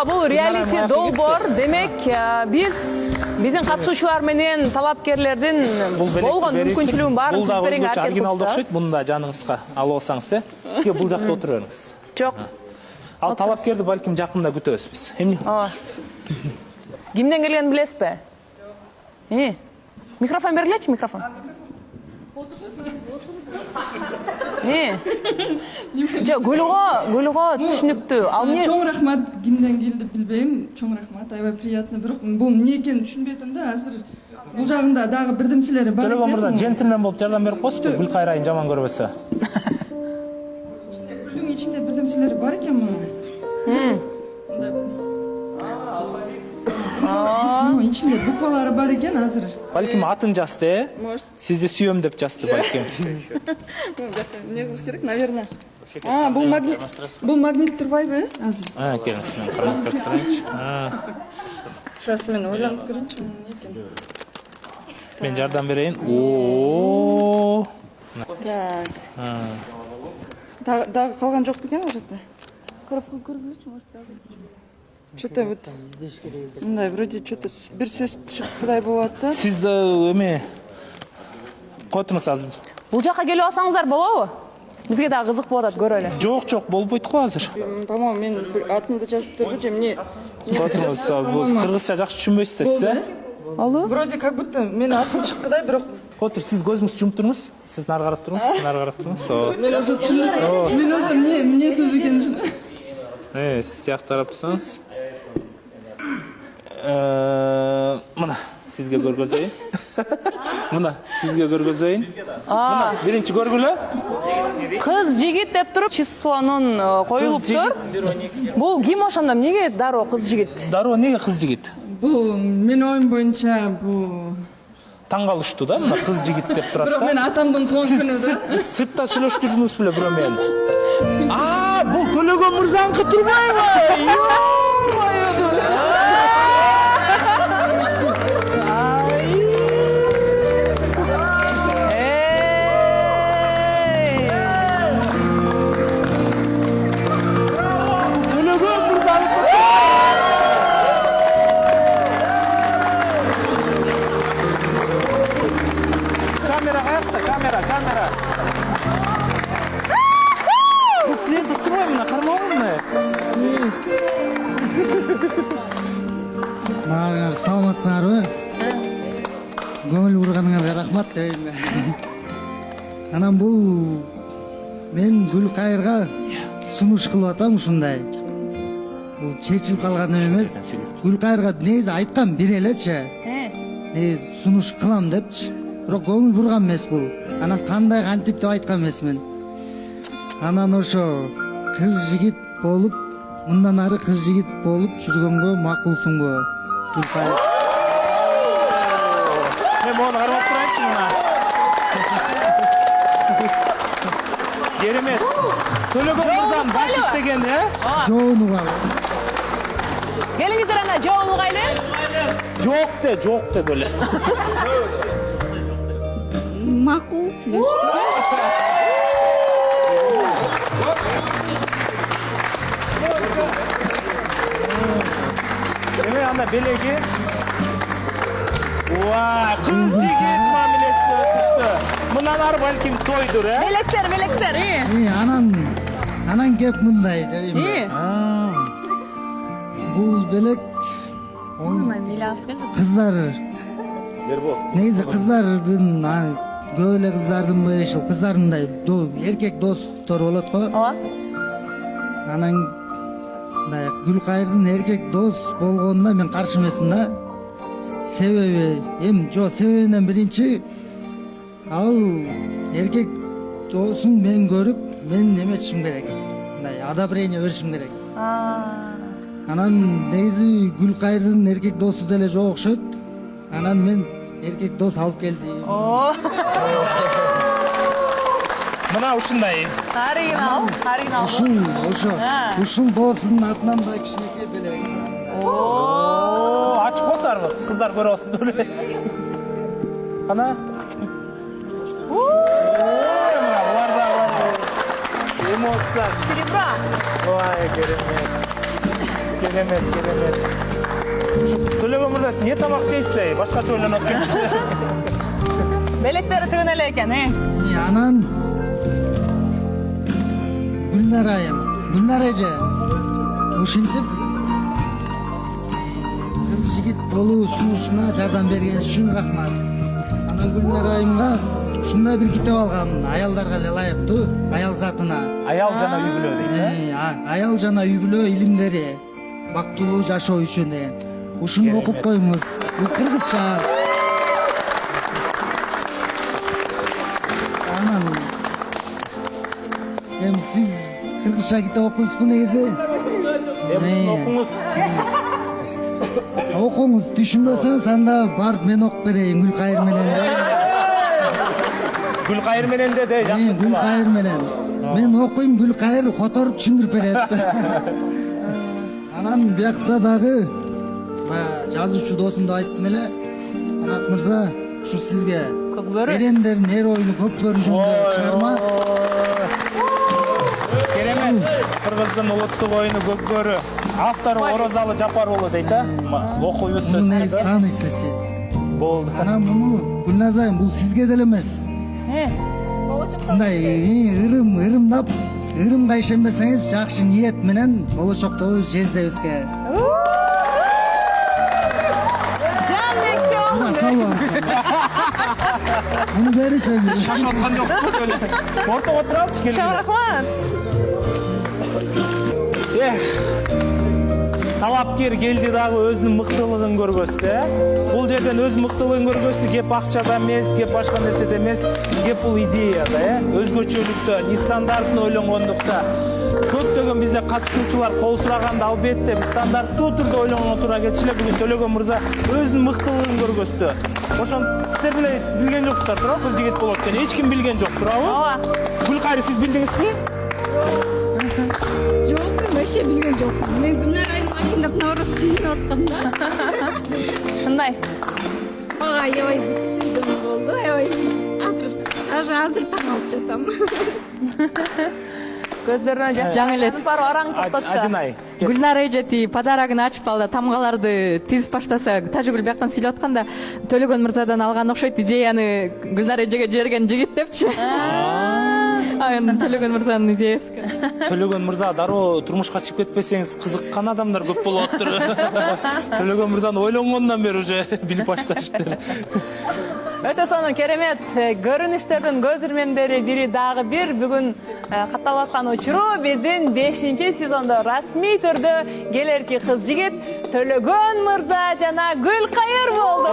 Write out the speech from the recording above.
Бул реалити долбоор. Демек, биздин катышуучулар менен талапкерлердин болгон мүмкүнчүлүгүн баарын түзүп берүүгө аракет оригиналдуу окшойт. Мында жаныңызга алып алсаңыз, бул жакта отура бериңиз. Жок. Ал талапкерди балким жакында күтөбүз биз. Эмне? Кимден келгенин билесизби? Микрофон бергилечи, микрофон. Гүлго түшүнүктүү. Ал эмне? Чоң рахмат, кимден келди билбейм. Чоң рахмат, аябай приятно. Бирок бул эмне экенин түшүнбөйм да. Азыр бул жагында дагы бирдемселери бар. Төлөгөн мырза, джентльмен болуп жардам берип коесузбу? Гүлкайыр айын жаман көрбөсө. Гүлдүн ичинде бирдемселери бар экен мына. İçinde bukvaları var eкен hazır. Balkim атын жазды, Sizди сүйөм деп жазды балким. Не кылыш керек, наверное. Бул магнит турбайбы азыр? Келиңиз, мен карап көрүнчү. Сейчас мен ойлонуп көрүнчү, эмне экен. Мен жардам берейин. Так. Дагы калган жок бекен ал жакта? Карап көргүлөчү, может дагы. Что-то вот, да, вроде что-то bir söz çıktıday болот да. Siz эме котуңуз азыр. Бул жака келип алсаңыздар болобу? Бизге дагы кызык болот көрөлү. Жок, болбойт го азыр. По-моему, мен атымды жазып тургучу эмне? Котуңуз, бул кыргызча жакшы түшүнбөйсүз да, Алло? Вроде как будто мен атым чыккыдай, бирок Котур, сиз көзүңүздү жумуп туруңуз. Сиз нары карап туруңуз, нары карап туруңуз. Мен уже түшүндүм. Мен уже эмне сөз экенин түшүндүм. Сиз тияк тарап турсаңыз. Мына сизге көргөзөйүн. Мына биринчи көргүлө. Кыз жигит деп туруп числонун коюлуптур. Бул ким ошондо? Эмнеге дароо кыз жигит? Дароо эмнеге кыз жигит? Бул мен оюм боюнча бул таң калыштуу да, мына кыз жигит деп турат да. Бирок мен атамдын туган күнү да. Сыртта сүйлөштүрдүңүз беле бирөө менен? Бул Төлөгөн мырзаныкы турбайбы? Камера. Силерди турбайбы, мына кармабыңбы? Саламатсыңарбы? Көңүл бурганыңарга рахмат дейм. Анан бул мен Гүлкайырга сунуш кылып атам ушундай. Бул чечилип калган эмес. Гүлкайырга негизи айткам бир элечи. Сунуш кылам депчи. Бирок көңүл бурган эмес бул. Анан кандай кантип деп айткан эмесмин. Анан ошо кыз жигит болуп, мындан ары кыз жигит болуп жүргөнгө макулсуңбу? Гүлкайыр. Мен мону карап турайынчы мына. Керемет. Төлөгөн мырзанын баш иштеген, Жоону кал. Келиңиздер ана жоону кайлы? Жок де беле. Макул Эме анда белеги. Кыз жигит мамилесине өтүштү. Мындан ары балким тойдур, Белектер. Анан кеп мындай дейм. Бул белек кыздар. Негизи кыздардын көп эле кыздардын быйыл кыздардындай эркек достор болот го. Анан Гүлкайырдын эркек дос болгонуна мен каршы эмесмин да. Себебинен биринчи ал эркек досун мен көрүп, мен эметишим керек. Мындай одобрение беришим керек. Анан негизи Гүлкайырдын эркек досу деле жок окшойт. Анан мен эркек дос алып келдим. Мына ушундай. Оригинал. Ушул досунун атынан да кичинекей белек. Ачып койсарбы? Кыздар көрүп алсын деле. Ана. Эмоция. массаж. Серебро. Ой, керемет. Керемет. Төлөгөн мырза, сиз не тамак жейсиз? Башкача ойлонуп кетсиз. Белектери тигин эле экен, Анан Гүлнар айым, Гүлнар эже ушинтип кыз жигит болуу сунушуна жардам берген үчүн рахмат. Анан Гүлнар айымга ушундай бир китеп алгам, аялдарга эле ылайыктуу, аял затына. Аял жана үй бүлө дейт, Аял жана үй бүлө илимдери бактылуу жашоо үчүн деген. Ушуну окуп коюңуз. Бул кыргызча. Анан сиз кыргызча китеп окуйсузбу негизи? Окуңуз. Окуңуз, түшүнбөсөңүз анда барып мен окуп берейин Гүлкайыр менен. Гүлкайыр менен де жакшы. Гүлкайыр менен. Мен окуйм, Гүлкайыр которуп түшүндүрүп берет. Анан биякта дагы жазуучу досумду айттым эле. Анат мырза, ушу сизге Эрендердин эр оюну Көкбөрү жөнүндө чыгарма. Керемет. Кыргыздын улуттук оюну Көкбөрү. Автору Орозалы Жапар уулу дейт, окуйбуз сөз. Муну негизи таанысыз сиз. Болду. Анан муну Гүлназайым, бул сизге деле эмес. Мындай ырымдап, ырымга ишенбесеңиз жакшы ниет менен болочоктобу жездебизге. Bunu verirseniz. Şaşırtkan yoksa böyle. Orta oturalım çıkalım. Rahmat. Талапкер келди дагы өзүнүн мыктылыгын көргөздү. Бул жерден өз мыктылыгын көргөздү, кеп акчада эмес, кеп башка нерседе эмес, кеп бул идеяда, өзгөчөлүктө, нестандартын ойлонгондукта. Көптөгөн бизде катышуучулар кол сураганда албетте биз стандарттуу түрдө ойлонгонго туура келчү эле. Бүгүн Төлөгөн мырза өзүнүн мыктылыгын көргөздү. Ошон сиздер деле билген жоксуздар, туурабы? Кыз жигит болот экен. Эч ким билген жок, туурабы? Ооба. Гүлкайыр, сиз билдиңизби? Жок, мен вообще билген жокмун. Мен Гүлнар айым айтканда наоборот сүйүнүп аткам да. Шындай. Аябай түсүндүм болду. Аябай азыр таң алып жатам. Көздөрүнөн жаш Жаңы эле. бар араң токтотту. Адинай. Гүлнар эже подарогун ачып алды, тамгаларды тизип баштаса, Тажыгүл бияктан сүйлөп атканда Төлөгөн мырзадан алган окшойт идеяны Гүлнар эжеге жиберген жигит депчи. Төлөгөн мырзанын идеясы. Төлөгөн мырза дароо турмушка чыгып кетпесеңиз кызыккан адамдар көп болуп атыптыр. Төлөгөн мырзаны ойлонгондон бери уже билип башташыптыр. Өтө сонун керемет көрүнүштөрдүн көз ирмемдери бири дагы бир бүгүн катталып аткан учуру биздин 5-сезондо расмий түрдө келерки кыз жигит Төлөгөн мырза жана Гүлкайыр болду.